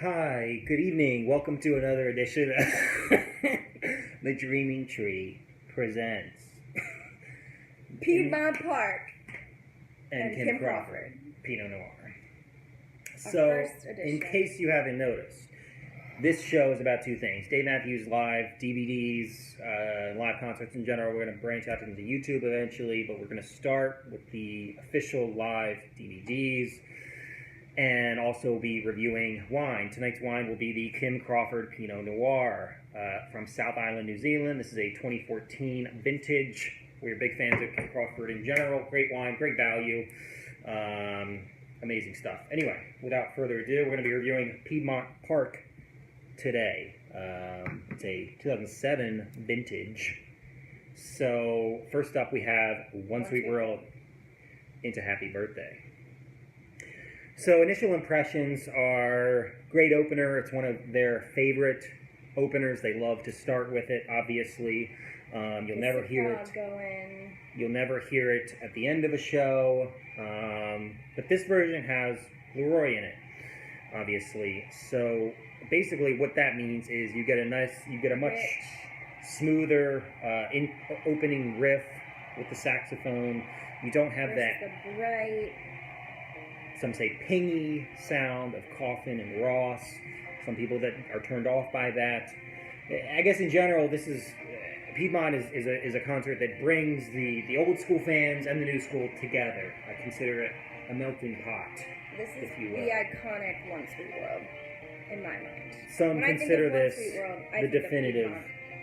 Hi, good evening. Welcome to another edition of The Dreaming Tree presents Piedmont Park and Kim Crawford Pinot Noir. Our So, first edition. in case you haven't noticed, this show is about two things. Dave Matthews live, DVDs, live concerts in general. We're going to branch out into YouTube eventually, but we're going to start with the official live DVDs. And also be reviewing wine. Tonight's wine will be the Kim Crawford Pinot Noir from South Island, New Zealand. This is a 2014 vintage. We're big fans of Kim Crawford in general. Great wine, great value, amazing stuff. Anyway, without further ado, we're going to be reviewing Piedmont Park today. It's a 2007 vintage. So first up we have One Sweet World into Happy Birthday. So initial impressions are great opener. It's one of their favorite openers. They love to start with it. Obviously, you'll never hear it. You'll never hear it at the end of a show. But this version has Leroy in it, obviously. So basically, what that means is you get a much smoother opening riff with the saxophone. You don't have that the bright. Some say pingy sound of Coffin and Ross. Some people that are turned off by that. I guess in general, this is Piedmont is a concert that brings the old school fans and the new school together. I consider it a melting pot. This is the iconic One Sweet World in my mind. Some consider this World, the definitive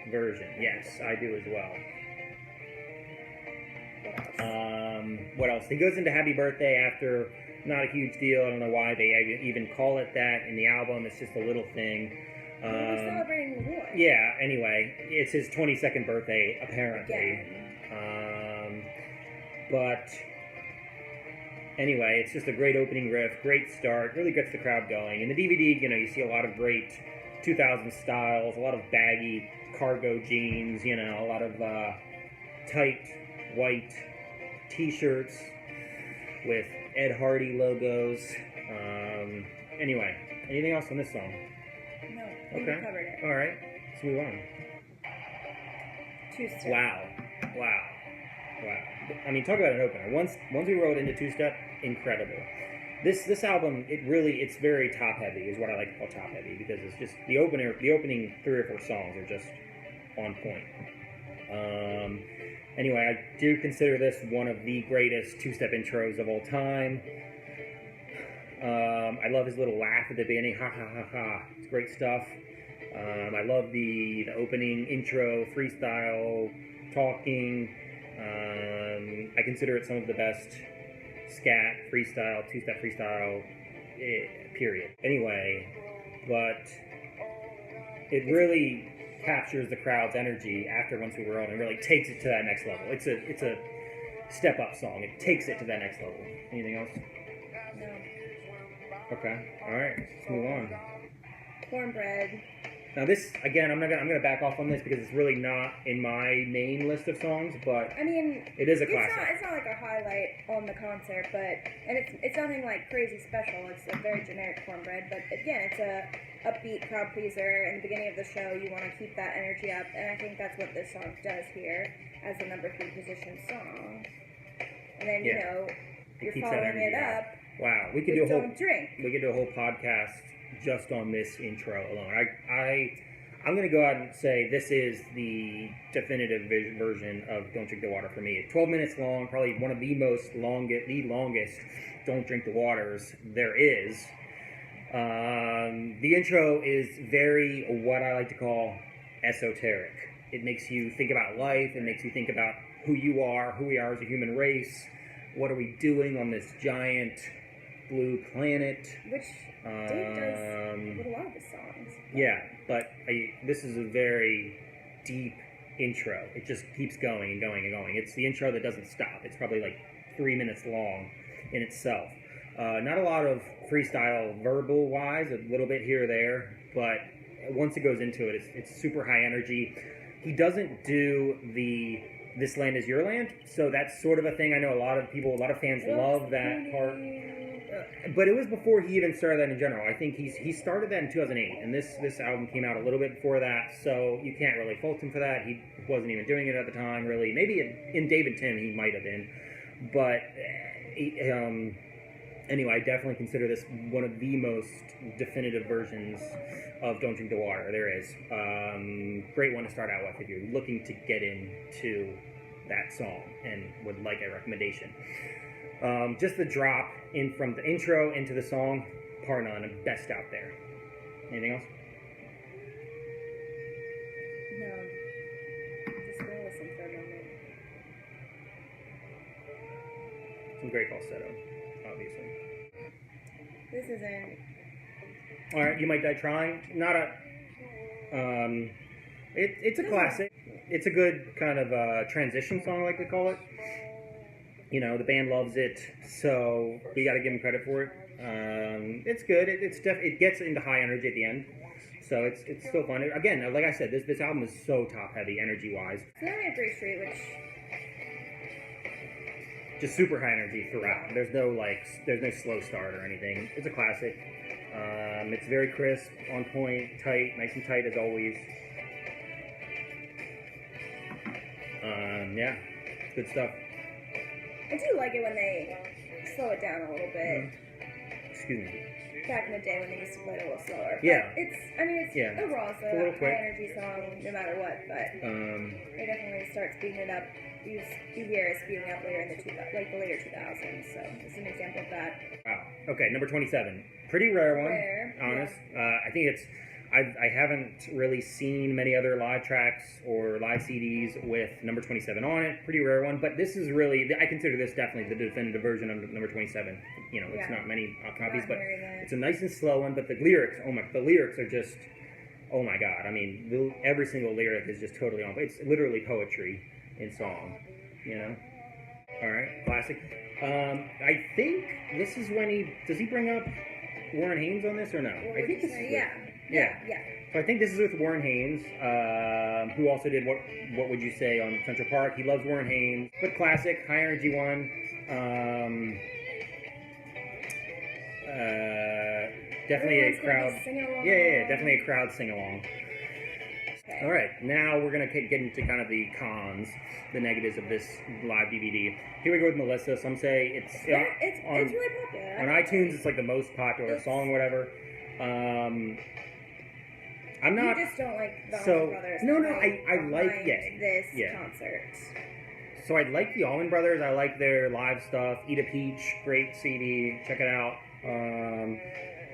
version. Yes, I do as well. What else? He goes into Happy Birthday after. Not a huge deal. I don't know why they even call it that in the album. It's just a little thing. We're celebrating Leroy. Yeah, anyway. It's his 22nd birthday, apparently. But anyway, it's just a great opening riff, great start, really gets the crowd going. In the DVD, you see a lot of great 2000 styles, a lot of baggy cargo jeans, a lot of tight white t-shirts with Ed Hardy logos. Anyway, anything else on this song? No, okay. We covered it. All right, let's move on. Two-step. Wow. I mean, talk about an opener. Once we rolled into two-step, incredible. This album, it's very top-heavy, is what I like to call top-heavy, because it's just the opening 3 or 4 songs are just on point. Anyway, I do consider this one of the greatest two-step intros of all time. I love his little laugh at the beginning, ha ha ha ha. It's great stuff. I love the opening intro, freestyle, talking. I consider it some of the best scat, freestyle, two-step freestyle, period. Anyway, but it really captures the crowd's energy after Once We Were On and really takes it to that next level. It's a step up song. It takes it to that next level. Anything else? No. Okay. All right. Let's move on. Cornbread. Now this again, I'm gonna back off on this because it's really not in my main list of songs, but I mean, it is a classic. It's not like a highlight on the concert, and it's nothing like crazy special. It's a very generic Cornbread, but again, it's a upbeat crowd pleaser. In the beginning of the show, you want to keep that energy up, and I think that's what this song does here as the number 3 position song. And then you're following it up. Wow, we could do a whole drink. podcast just on this intro alone. I'm going to go out and say this is the definitive version of Don't Drink the Water for me. 12 minutes long, probably one of the longest Don't Drink the Waters there is. The intro is very, what I like to call, esoteric. It makes you think about life. It makes you think about who we are as a human race. What are we doing on this giant blue planet? Which Dave does with a lot of his songs. Yeah, but this is a very deep intro. It just keeps going and going and going. It's the intro that doesn't stop. It's probably like 3 minutes long in itself. Not a lot of freestyle verbal-wise, a little bit here or there, but once it goes into it, it's super high energy. He doesn't do the This Land Is Your Land, so that's sort of a thing. I know a lot of fans love that part. but it was before he even started that in general. I think he started that in 2008, and this album came out a little bit before that, so you can't really fault him for that. He wasn't even doing it at the time, really. Maybe in Dave and Tim he might have been, but anyway, I definitely consider this one of the most definitive versions of Don't Drink the Water there is. Great one to start out with if you're looking to get into that song and would like a recommendation. Just the drop in from the intro into the song, par none, best out there. Anything else? No. Just gonna listen for a moment. Some great falsetto, obviously. This isn't. All right, You Might Die Trying. Not a. It's a classic. It's a good kind of transition song, I like to call it. You know, the band loves it, so we got to give them credit for it. It's good. It gets into high energy at the end, so it's still fun. Again, like I said, this album is so top heavy energy wise. So then we have Grace Street, which just super high energy throughout. There's no slow start or anything. It's a classic. It's very crisp, on point, tight, nice and tight as always. Yeah, good stuff. I do like it when they slow it down a little bit. Excuse me. Back in the day when they used to play it a little slower. Yeah. It's overall it's a little a quick. high energy song no matter what, but they definitely start speeding it up. You hear it speeding up later in the later 2000s, so it's an example of that. Wow. Okay, number 27. Pretty rare one. Rare, honest. yeah. I think I haven't really seen many other live tracks or live CDs with number 27 on it. Pretty rare one, but this is really, I consider this definitely the definitive version of number 27. You know, it's not many copies, but it's a nice and slow one. But the lyrics, the lyrics are just, oh my god. I mean, every single lyric is just totally on. It's literally poetry in song, you know? All right, classic. I think this is when does he bring up Warren Haynes on this or no? I think this is Yeah. So I think this is with Warren Haynes, who also did What Would You Say on Central Park. He loves Warren Haynes, but classic, high energy one. Definitely a crowd. Yeah, definitely a crowd sing along. Okay. All right, now we're gonna get into kind of the cons, the negatives of this live DVD. Here we go with Melissa. Some say it's really popular. On iTunes, it's like the most popular song, whatever. I'm not. You just don't like the Allman Brothers. No, I like this concert. So I like the Allman Brothers. I like their live stuff. Eat a Peach, great CD. Check it out.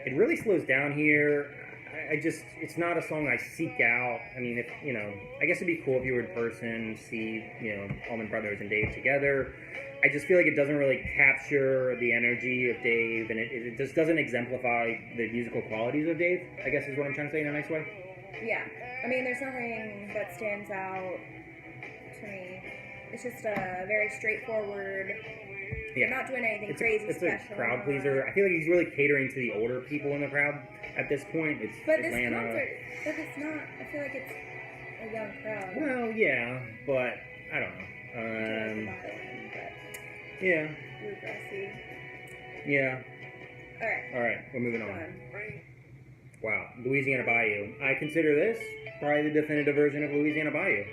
It really slows down here. It's not a song I seek out. I mean, I guess it'd be cool if you were in person, see, Allman Brothers and Dave together. I just feel like it doesn't really capture the energy of Dave, and it just doesn't exemplify the musical qualities of Dave, I guess is what I'm trying to say in a nice way. Yeah. I mean, there's nothing that stands out to me. It's just a very straightforward, not doing anything crazy special. It's a crowd pleaser. I feel like he's really catering to the older people in the crowd at this point. It's Atlanta. It's not, I feel like it's a young crowd. Well, yeah, but I don't know. Yeah. Bluegrassy. Yeah. All right. We're moving on. Wow, Louisiana Bayou. I consider this probably the definitive version of Louisiana Bayou.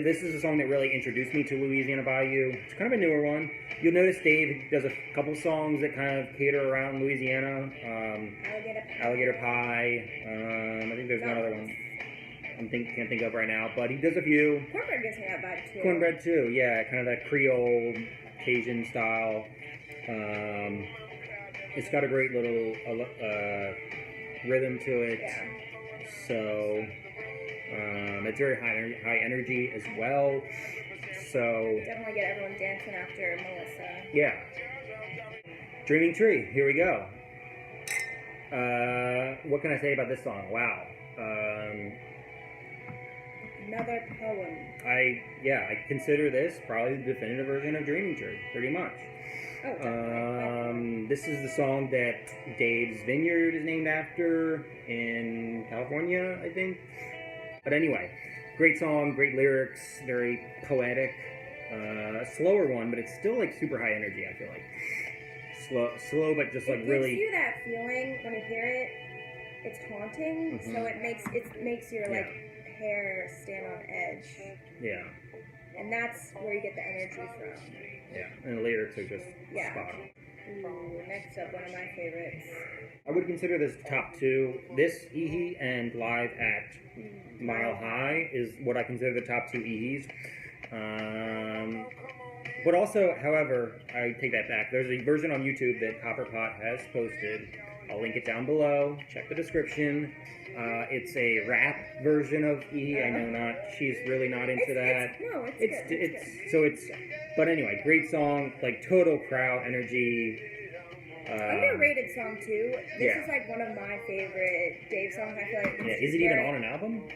This is a song that really introduced me to Louisiana Bayou. It's kind of a newer one. You'll notice Dave does a couple songs that kind of cater around Louisiana. Alligator Pie. I think there's one other one can't think of right now, but he does a few. Cornbread gives me that vibe too. Cornbread too, yeah, kind of that Creole Cajun style. It's got a great little rhythm to it. Yeah. So it's very high energy as well. So definitely get everyone dancing after Melissa. Yeah. Dreaming Tree. Here we go. What can I say about this song? Wow. Another poem. I consider this probably the definitive version of Dreaming Tree, pretty much. Oh, definitely. This is the song that Dave's Vineyard is named after in California, I think. But anyway, great song, great lyrics, very poetic. A slower one, but it's still like super high energy, I feel like. slow, but just like It really. gives you that feeling when you hear it. It's haunting, so it makes your like hair stand on edge. Yeah. And that's where you get the energy from. Yeah, and the lyrics are just spot on. Ooh, next up, one of my favorites. I would consider this top two. This Eh Hee and Live at Mile High is what I consider the top two Eh Hees. But also, however, I take that back. There's a version on YouTube that Copperpot has posted. I'll link it down below. Check the description. It's a rap version of Eh Hee. I know she's really not into that. But anyway, great song, like total crowd energy. Underrated song too. This is like one of my favorite Dave songs. I feel like. Yeah, is it even on an album?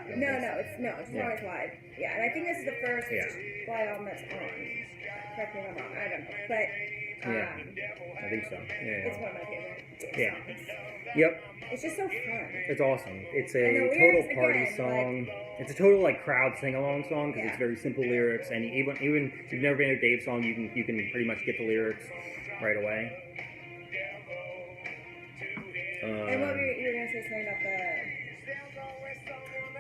It's not as live. Yeah, and I think this is the first live album that's on. Correct me if I'm wrong. I don't know, but. I think so. Yeah. It's one of my favorite Dave songs. Yep. It's just so fun. It's awesome. It's a total party song. It's a total like crowd sing along song because it's very simple lyrics, and even if you've never been to a Dave song, you can pretty much get the lyrics right away. And what you were gonna say something about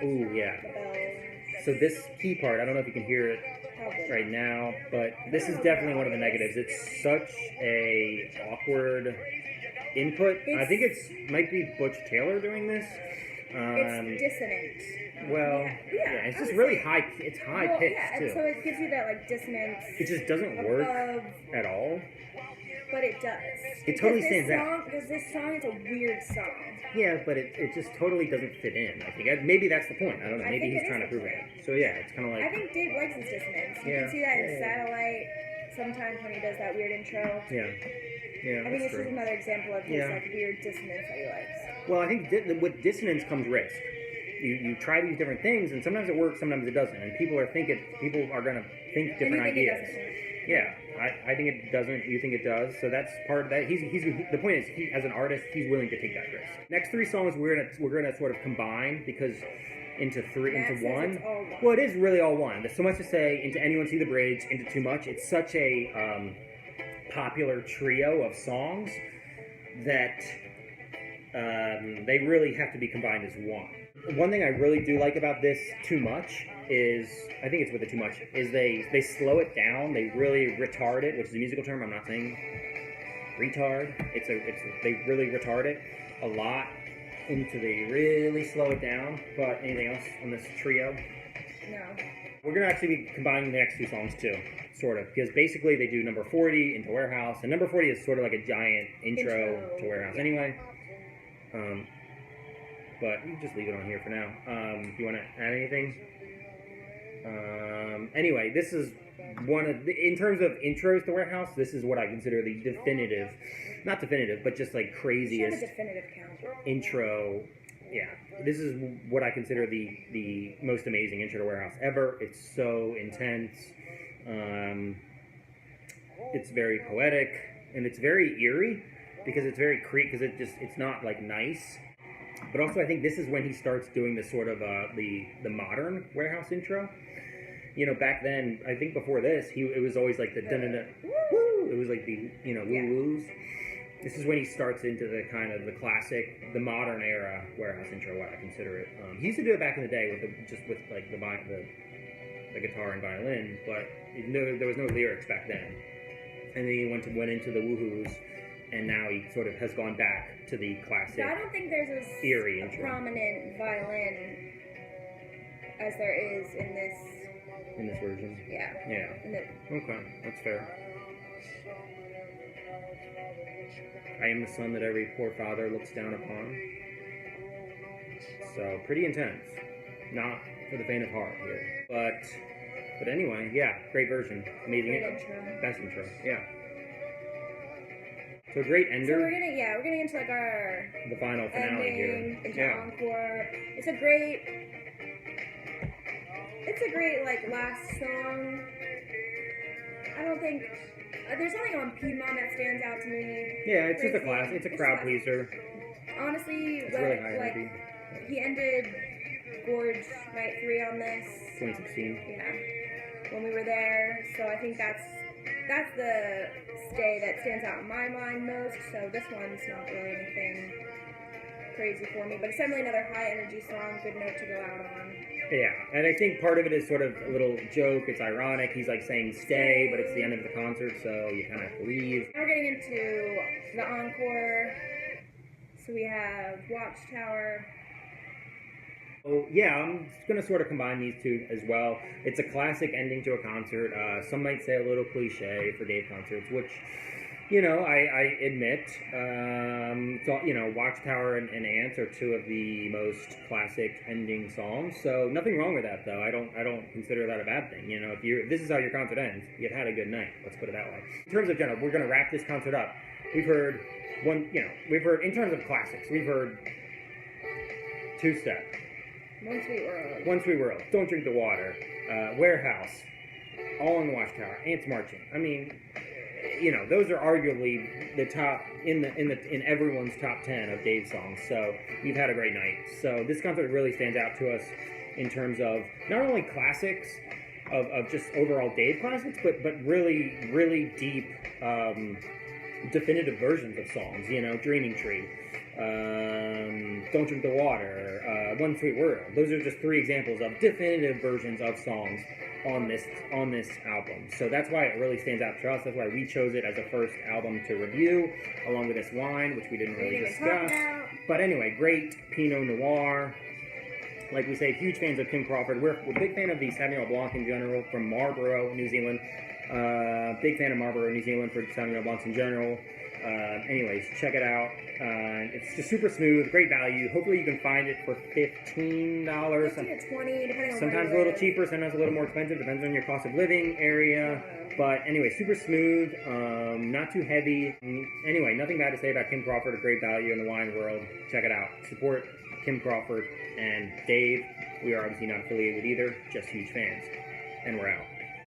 the. Ooh, yeah. The bells. So this key part, I don't know if you can hear it right now, but this is definitely one of the negatives. It's such a awkward input. I think might be Butch Taylor doing this. It's dissonant. Well, it's just really high. It's high pitched too. So it gives you that like dissonance. It just doesn't work at all. But it does. It totally stands out. Because this song is a weird song. Yeah, but it just totally doesn't fit in. I think maybe that's the point. I don't know. Maybe he's trying to prove it. So yeah, it's kind of like. I think Dave likes his dissonance. You can see that in Satellite sometimes when he does that weird intro. Yeah. Yeah, I think it's just another example of his like weird dissonance that he likes. Well, I think with dissonance comes risk. You try these different things, and sometimes it works, sometimes it doesn't, and people are going to think different ideas. Yeah, I think it doesn't. You think it does? So that's part of that. He's the point is, as an artist, he's willing to take that risk. Next three songs we're gonna sort of combine because into one. Well, it is really all one. There's so much to say. Into Anyone See the Bridge, into Too Much. It's such a popular trio of songs that they really have to be combined as one. One thing I really do like about this Too Much is, I think it's with the Too Much, is they slow it down. They really retard it, which is a musical term. I'm not saying retard. They really retard it a lot into they really slow it down. But anything else on this trio? No. We're going to actually be combining the next two songs too, sort of, because basically they do number 40 into Warehouse, and number 40 is sort of like a giant intro to Warehouse anyway. But you can just leave it on here for now. Do you want to add anything? Anyway, this is in terms of intros to Warehouse, this is what I consider the definitive, not definitive, but just like craziest intro. Yeah, this is what I consider the most amazing intro to Warehouse ever. It's so intense. It's very poetic, and it's very eerie because it's very because it's not like nice. But also, I think this is when he starts doing this sort of the modern Warehouse intro. You know, back then, I think before this, it was always like the dun-dun-dun, woo. It was like the woo-woos. This is when he starts into the kind of the classic, the modern era Warehouse intro. What I consider it. He used to do it back in the day with like the guitar and violin, but there was no lyrics back then. And then he went into the woohoos. And now he sort of has gone back to the classic. So I don't think there's a prominent violin as there is in this version. Yeah. Yeah. Okay, that's fair. I am the son that every poor father looks down upon. So pretty intense. Not for the faint of heart here. But anyway, yeah, great version. Amazing intro. Best intro. Yeah. So great ender. So we're gonna get into like the final finale here. Into encore. It's a great like last song. I don't think there's something on Piedmont that stands out to me. Yeah, it's just a class. It's a crowd pleaser. Honestly, it's really high energy. He ended Gorge Night 3 on this. 2016. Yeah, when we were there. So I think that's the Stay that stands out in my mind most, so this one's not really anything crazy for me, but it's definitely another high energy song, good note to go out on. Yeah, and I think part of it is sort of a little joke. It's ironic. He's like saying stay, but it's the end of the concert, so you kind of leave. Now we're getting into the encore. So we have Watchtower. Oh, yeah, I'm going to sort of combine these two as well. It's a classic ending to a concert. Some might say a little cliche for Dave concerts, which, you know, I admit. So, you know, Watchtower and Ants are two of the most classic ending songs. So nothing wrong with that, though. I don't consider that a bad thing. You know, if this is how your concert ends, you've had a good night. Let's put it that way. In terms of general, we're going to wrap this concert up. We've heard in terms of classics, we've heard Two-Step. One Sweet World. Don't Drink the Water. Warehouse. All in the Watchtower. Ants Marching. I mean, you know, those are arguably the top in everyone's top 10 of Dave's songs. So you've had a great night. So this concert really stands out to us in terms of not only classics of just overall Dave classics, but really, really deep, definitive versions of songs. You know, Dreaming Tree. Don't Drink the Water, One Sweet World. Those are just three examples of definitive versions of songs on this album. So that's why it really stands out to us. That's why we chose it as a first album to review, along with this wine, which we didn't really discuss. But anyway, great Pinot Noir. Like we say, huge fans of Kim Crawford. We're a big fan of the Sauvignon Blanc in general from Marlborough, New Zealand. Big fan of Marlborough, New Zealand for Sauvignon Blancs in general. Anyways, check it out. It's just super smooth, great value. Hopefully you can find it for $15. 15 or 20, depending on sometimes a where you little live. cheaper, sometimes a little more expensive, depends on your cost of living area. But anyway, super smooth, not too heavy. Anyway, nothing bad to say about Kim Crawford, a great value in the wine world. Check it out. Support Kim Crawford and Dave. We are obviously not affiliated with either, just huge fans. And we're out.